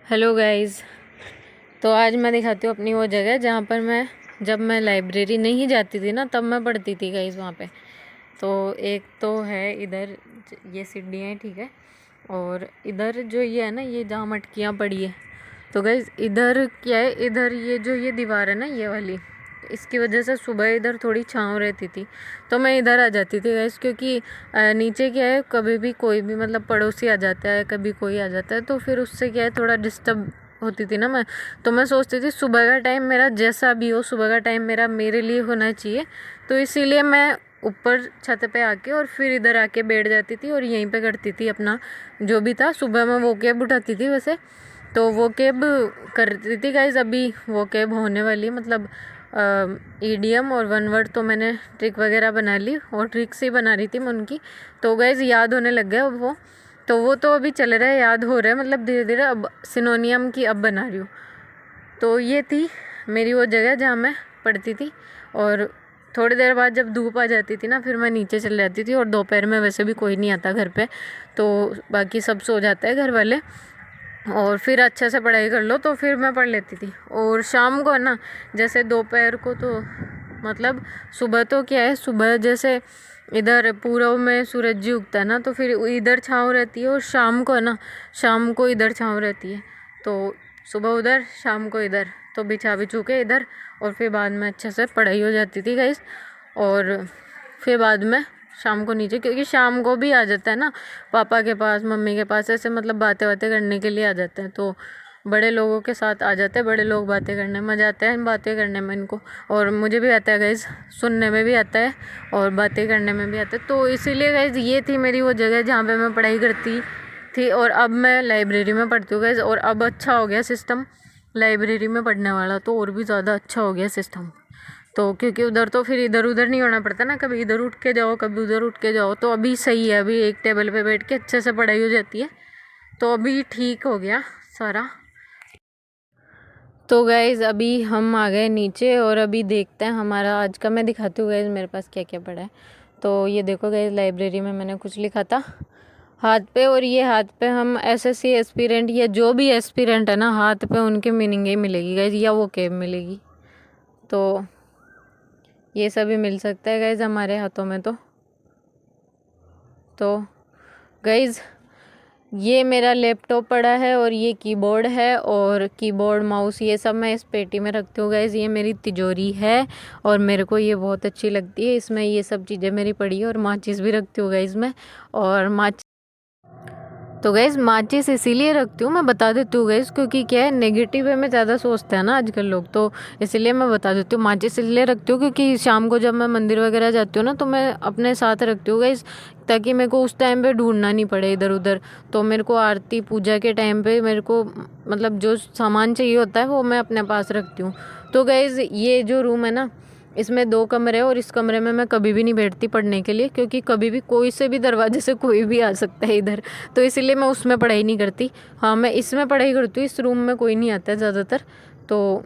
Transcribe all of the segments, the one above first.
Hello guys. तो आज मैं दिखाती हूँ अपनी वो जगह जहाँ पर जब मैं लाइब्रेरी नहीं जाती थी ना तब मैं पढ़ती थी गाइस वहाँ पे। तो एक तो है इधर ये सीढ़ियाँ हैं, ठीक है। और इधर जो ये है ना, ये जहाँ मटकियाँ पड़ी है, तो गाइस इधर क्या है, इधर ये जो ये दीवार है ना ये वाली, इसकी वजह से सुबह इधर थोड़ी छाँव रहती थी तो मैं इधर आ जाती थी गाइस। क्योंकि नीचे क्या है, कभी भी कोई भी मतलब पड़ोसी आ जाता है, कभी कोई आ जाता है, तो फिर उससे क्या है थोड़ा डिस्टर्ब होती थी ना मैं। तो मैं सोचती थी सुबह का टाइम मेरा जैसा भी हो, सुबह का टाइम मेरा मेरे लिए होना चाहिए। तो इसीलिए मैं ऊपर छत पे आके और फिर इधर आके बैठ जाती थी और यहीं पे करती थी अपना जो भी था। सुबह मैं वो कैब उठाती थी वैसे, तो वो कैब करती थी गाइज। अभी वो कैब होने वाली, मतलब ईडीएम और वन वर्ड तो मैंने ट्रिक वगैरह बना ली और ट्रिक्स ही बना रही थी मैं उनकी। तो गाइज याद होने लग गया वो, तो वो तो अभी चल रहा है, याद हो रहा है, मतलब धीरे धीरे। अब सिनोनियम की अब बना रही हूँ। तो ये थी मेरी वो जगह जहाँ मैं पढ़ती थी। और थोड़ी देर बाद जब धूप आ जाती थी ना, फिर मैं नीचे चल जाती थी। और दोपहर में वैसे भी कोई नहीं आता घर पे, तो बाकी सब सो जाते हैं घर वाले, और फिर अच्छे से पढ़ाई कर लो तो फिर मैं पढ़ लेती थी। और शाम को ना, जैसे दोपहर को तो मतलब सुबह तो क्या है, सुबह जैसे इधर पूर्व में सूरज जी उगता है ना, तो फिर इधर छाँव रहती है। और शाम को है ना, शाम को इधर छाँव रहती है। तो सुबह उधर, शाम को इधर, तो बिछा बिछू के इधर, और फिर बाद में अच्छे से पढ़ाई हो जाती थी गाइस। और फिर बाद में शाम को नीचे, क्योंकि शाम को भी आ जाता है ना पापा के पास, मम्मी के पास, ऐसे मतलब बातें बातें करने के लिए आ जाते हैं। तो बड़े लोगों के साथ आ जाते हैं, बड़े लोग बातें करने में मज़ा आता है, बातें करने में इनको। और मुझे भी आता है गाइज़, सुनने में भी आता है और बातें करने में भी आता है। तो इसीलिए गाइज़ ये थी मेरी वो जगह जहाँ पे मैं पढ़ाई करती थी। और अब मैं लाइब्रेरी में पढ़ती हूँ गाइज़। और अब अच्छा हो गया सिस्टम लाइब्रेरी में पढ़ने वाला, तो और भी ज़्यादा अच्छा हो गया सिस्टम। तो क्योंकि उधर तो फिर इधर उधर नहीं होना पड़ता ना, कभी इधर उठ के जाओ, कभी उधर उठ के जाओ। तो अभी सही है, अभी एक टेबल पे बैठ के अच्छे से पढ़ाई हो जाती है। तो अभी ठीक हो गया सारा। तो गाइज़ अभी हम आ गए नीचे और अभी देखते हैं हमारा आज का, मैं दिखाती हूँ गाइज़ मेरे पास क्या क्या पड़ा है। तो ये देखो गाइज़, लाइब्रेरी में मैंने कुछ लिखा था हाथ पे, और ये हाथ पे हम एसएससी एस्पिरेंट या जो भी एस्पिरेंट है ना, हाथ पे उनके मीनिंग ही मिलेगी गाइज़, या वो कैब मिलेगी। तो ये सभी मिल सकता है गाइज़ हमारे हाथों में। तो गाइज़ ये मेरा लैपटॉप पड़ा है और ये कीबोर्ड है, और कीबोर्ड माउस ये सब मैं इस पेटी में रखती हूँ गाइज़। ये मेरी तिजोरी है और मेरे को ये बहुत अच्छी लगती है, इसमें ये सब चीज़ें मेरी पड़ी है। और माचिस भी रखती हूँ गाइज़ मैं। और तो गैस माचिस इसीलिए रखती हूँ, मैं बता देती हूँ गैस, क्योंकि क्या है नेगेटिव वे में ज़्यादा सोचते हैं ना आजकल लोग, तो इसीलिए मैं बता देती हूँ। माचिस इसलिए रखती हूँ क्योंकि शाम को जब मैं मंदिर वगैरह जाती हूँ ना, तो मैं अपने साथ रखती हूँ गैस, ताकि मेरे को उस टाइम पे ढूंढना नहीं पड़े इधर उधर। तो मेरे को आरती पूजा के टाइम पे मेरे को मतलब जो सामान चाहिए होता है वो मैं अपने पास रखती हूँ। तो गैस ये जो रूम है ना, इसमें 2 कमरे और इस कमरे में मैं कभी भी नहीं बैठती पढ़ने के लिए, क्योंकि कभी भी कोई से भी दरवाजे से कोई भी आ सकता है इधर। तो इसीलिए मैं उसमें पढ़ाई नहीं करती। हाँ, मैं इसमें पढ़ाई करती हूँ, इस रूम में कोई नहीं आता है ज़्यादातर। तो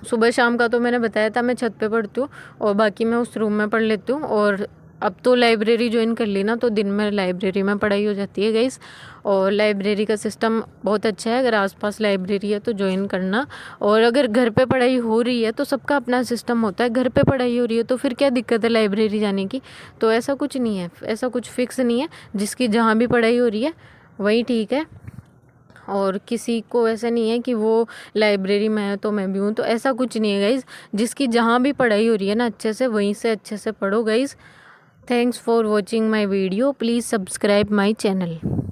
सुबह शाम का तो मैंने बताया था मैं छत पे पढ़ती हूँ, और बाकी मैं उस रूम में पढ़ लेती हूँ। और अब तो लाइब्रेरी ज्वाइन कर ली ना, तो दिन में लाइब्रेरी में पढ़ाई हो जाती है गाइस। और लाइब्रेरी का सिस्टम बहुत अच्छा है, अगर आसपास लाइब्रेरी है तो ज्वाइन करना। और अगर घर पे पढ़ाई हो रही है तो सबका अपना सिस्टम होता है, घर पे पढ़ाई हो रही है तो फिर क्या दिक्कत है लाइब्रेरी जाने की। तो ऐसा कुछ नहीं है, ऐसा कुछ फिक्स नहीं है, जिसकी जहाँ भी पढ़ाई हो रही है वही ठीक है। और किसी को ऐसा नहीं है कि वो लाइब्रेरी में है तो मैं भी हूँ, तो ऐसा कुछ नहीं है गाइज़। जिसकी जहाँ भी पढ़ाई हो रही है ना अच्छे से, वहीं से अच्छे से पढ़ो guys. Thanks for watching my video. Please subscribe my channel.